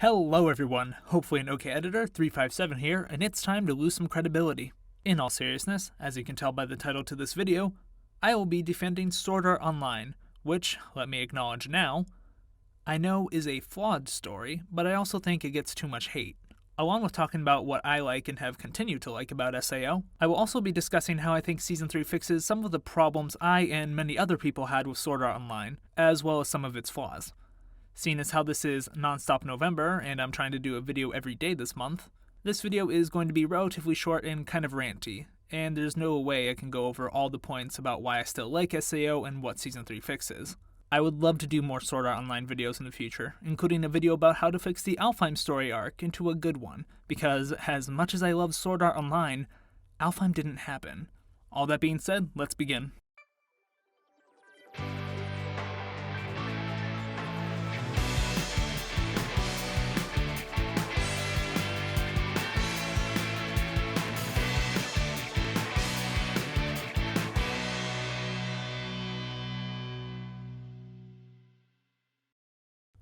Hello everyone, hopefully an OK editor, 357 here, and it's time to lose some credibility. In all seriousness, as you can tell by the title to this video, I will be defending Sword Art Online, which, let me acknowledge now, I know is a flawed story, but I also think it gets too much hate. Along with talking about what I like and have continued to like about SAO, I will also be discussing how I think Season 3 fixes some of the problems I and many other people had with Sword Art Online, as well as some of its flaws. Seeing as how this is NonStopNovember, and I'm trying to do a video every day this month, this video is going to be relatively short and kind of ranty, and there's no way I can go over all the points about why I still like SAO and what Season 3 fixes. I would love to do more Sword Art Online videos in the future, including a video about how to fix the Alfheim story arc into a good one, because as much as I love Sword Art Online, Alfheim didn't happen. All that being said, let's begin.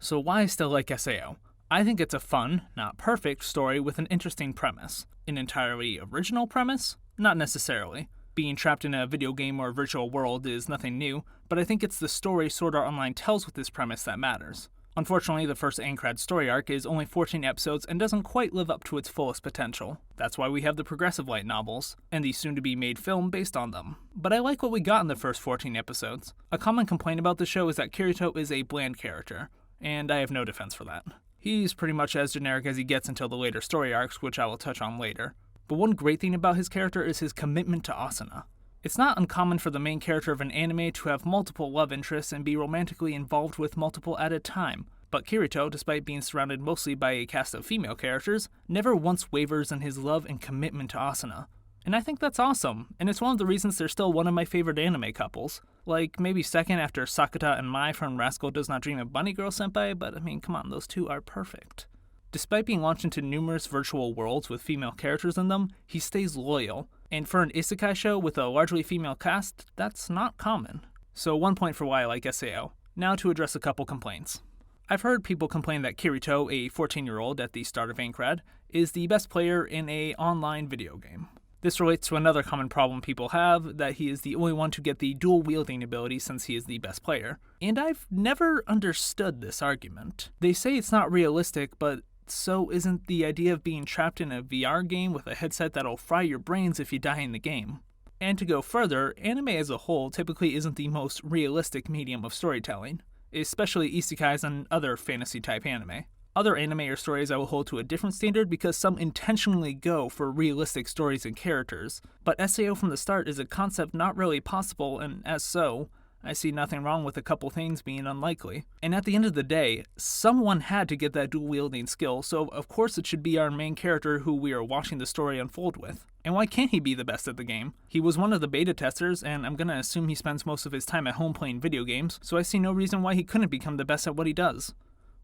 So why I still like SAO? I think it's a fun, not perfect, story with an interesting premise. An entirely original premise? Not necessarily. Being trapped in a video game or virtual world is nothing new, but I think it's the story Sword Art Online tells with this premise that matters. Unfortunately, the first Aincrad story arc is only 14 episodes and doesn't quite live up to its fullest potential. That's why we have the Progressive Light novels, and the soon-to-be-made film based on them. But I like what we got in the first 14 episodes. A common complaint about the show is that Kirito is a bland character, and I have no defense for that. He's pretty much as generic as he gets until the later story arcs, which I will touch on later. But one great thing about his character is his commitment to Asuna. It's not uncommon for the main character of an anime to have multiple love interests and be romantically involved with multiple at a time. But Kirito, despite being surrounded mostly by a cast of female characters, never once wavers in his love and commitment to Asuna. And I think that's awesome, and it's one of the reasons they're still one of my favorite anime couples. Like, maybe second after Sakata and Mai from Rascal Does Not Dream of Bunny Girl Senpai, but I mean, come on, those two are perfect. Despite being launched into numerous virtual worlds with female characters in them, he stays loyal, and for an isekai show with a largely female cast, that's not common. So one point for why I like SAO. Now to address a couple complaints. I've heard people complain that Kirito, a 14-year-old at the start of Aincrad, is the best player in an online video game. This relates to another common problem people have, that he is the only one to get the dual-wielding ability since he is the best player. And I've never understood this argument. They say it's not realistic, but so isn't the idea of being trapped in a VR game with a headset that'll fry your brains if you die in the game? And to go further, anime as a whole typically isn't the most realistic medium of storytelling, especially isekais and other fantasy-type anime. Other anime or stories I will hold to a different standard because some intentionally go for realistic stories and characters, but SAO from the start is a concept not really possible, and as so, I see nothing wrong with a couple things being unlikely. And at the end of the day, someone had to get that dual-wielding skill, so of course it should be our main character who we are watching the story unfold with. And why can't he be the best at the game? He was one of the beta testers, and I'm gonna assume he spends most of his time at home playing video games, so I see no reason why he couldn't become the best at what he does.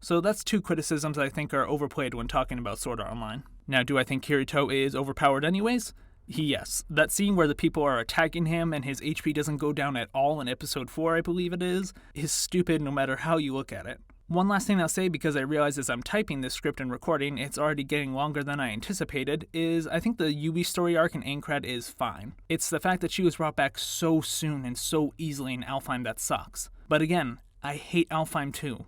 So that's two criticisms I think are overplayed when talking about Sword Art Online. Now, do I think Kirito is overpowered anyways? Yes. That scene where the people are attacking him and his HP doesn't go down at all in episode 4, I believe it is stupid no matter how you look at it. One last thing I'll say, because I realize as I'm typing this script and recording, it's already getting longer than I anticipated, is I think the Yui story arc in Aincrad is fine. It's the fact that she was brought back so soon and so easily in Alfheim that sucks. But again, I hate Alfheim too.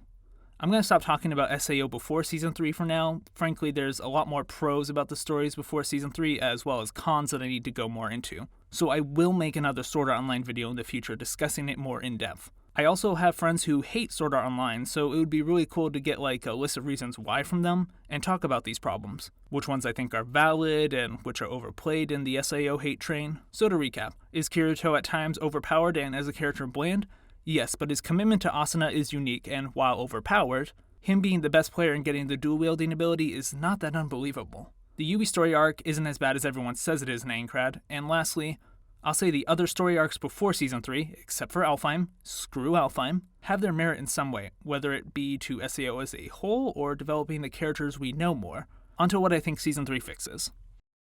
I'm going to stop talking about SAO before Season 3 for now. Frankly, there's a lot more pros about the stories before Season 3 as well as cons that I need to go more into. So I will make another Sword Art Online video in the future discussing it more in depth. I also have friends who hate Sword Art Online, so it would be really cool to get like a list of reasons why from them and talk about these problems. Which ones I think are valid and which are overplayed in the SAO hate train. So to recap, is Kirito at times overpowered and as a character bland? Yes, but his commitment to Asuna is unique, and while overpowered, him being the best player and getting the dual-wielding ability is not that unbelievable. The Yui story arc isn't as bad as everyone says it is in Aincrad, and lastly, I'll say the other story arcs before Season 3, except for Alfheim, screw Alfheim, have their merit in some way, whether it be to SAO as a whole or developing the characters we know more, onto what I think Season 3 fixes.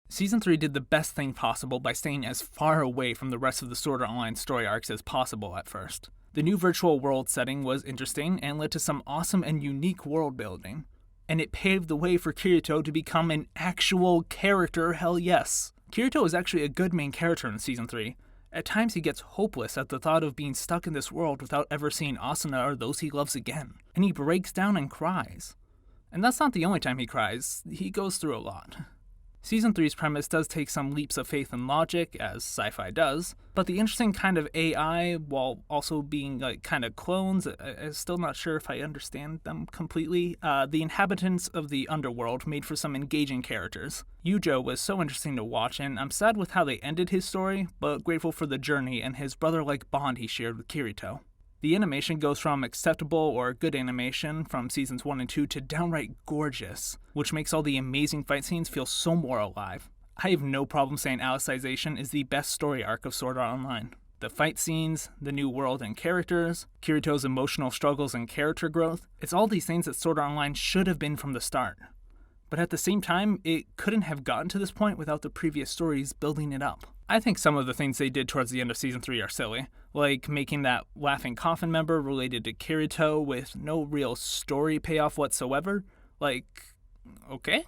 Season 3 did the best thing possible by staying as far away from the rest of the Sword Art Online story arcs as possible at first. The new virtual world setting was interesting and led to some awesome and unique world building. and it paved the way for Kirito to become an actual character, hell yes. Kirito is actually a good main character in Season 3. At times he gets hopeless at the thought of being stuck in this world without ever seeing Asuna or those he loves again, and he breaks down and cries. And that's not the only time he cries, he goes through a lot. Season 3's premise does take some leaps of faith and logic, as sci-fi does, but the interesting kind of AI, while also being kind of clones, I'm still not sure if I understand them completely. The inhabitants of the underworld made for some engaging characters. Yujo was so interesting to watch, and I'm sad with how they ended his story, but grateful for the journey and his brother-like bond he shared with Kirito. The animation goes from acceptable or good animation from seasons 1 and 2 to downright gorgeous, which makes all the amazing fight scenes feel so more alive. I have no problem saying Alicization is the best story arc of Sword Art Online. The fight scenes, the new world and characters, Kirito's emotional struggles and character growth, it's all these things that Sword Art Online should have been from the start. But at the same time, it couldn't have gotten to this point without the previous stories building it up. I think some of the things they did towards the end of Season 3 are silly, like making that laughing coffin member related to Kirito with no real story payoff whatsoever. Like, okay,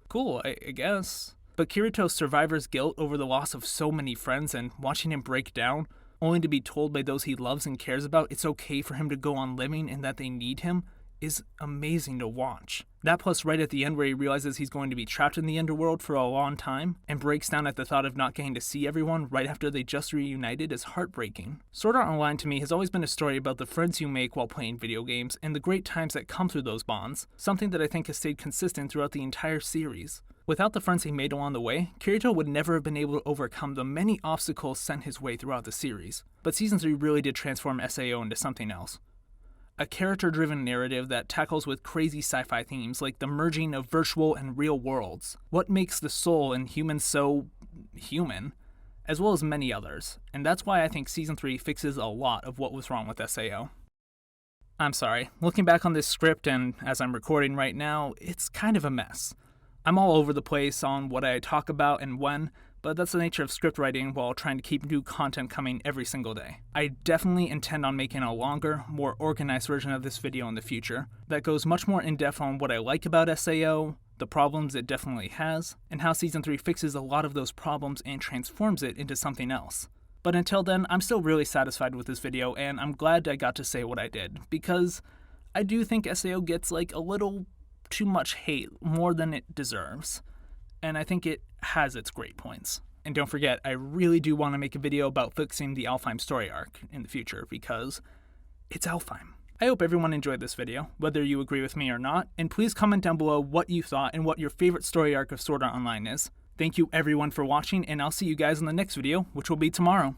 cool, I guess. But Kirito's survivor's guilt over the loss of so many friends and watching him break down, only to be told by those he loves and cares about it's okay for him to go on living and that they need him, is amazing to watch. That plus right at the end where he realizes he's going to be trapped in the underworld for a long time and breaks down at the thought of not getting to see everyone right after they just reunited is heartbreaking. Sword Art Online to me has always been a story about the friends you make while playing video games and the great times that come through those bonds, something that I think has stayed consistent throughout the entire series. Without the friends he made along the way, Kirito would never have been able to overcome the many obstacles sent his way throughout the series. But Season 3 really did transform SAO into something else. A character-driven narrative that tackles with crazy sci-fi themes like the merging of virtual and real worlds, what makes the soul in humans so human, as well as many others, and that's why I think Season 3 fixes a lot of what was wrong with SAO. I'm sorry, looking back on this script and as I'm recording right now, it's kind of a mess. I'm all over the place on what I talk about and when, but that's the nature of script writing while trying to keep new content coming every single day. I definitely intend on making a longer, more organized version of this video in the future that goes much more in-depth on what I like about SAO, the problems it definitely has, and how Season 3 fixes a lot of those problems and transforms it into something else. But until then, I'm still really satisfied with this video, and I'm glad I got to say what I did, because I do think SAO gets a little too much hate, more than it deserves. And I think it has its great points. And don't forget, I really do want to make a video about fixing the Alfheim story arc in the future, because it's Alfheim. I hope everyone enjoyed this video, whether you agree with me or not, and please comment down below what you thought and what your favorite story arc of Sword Art Online is. Thank you everyone for watching, and I'll see you guys in the next video, which will be tomorrow.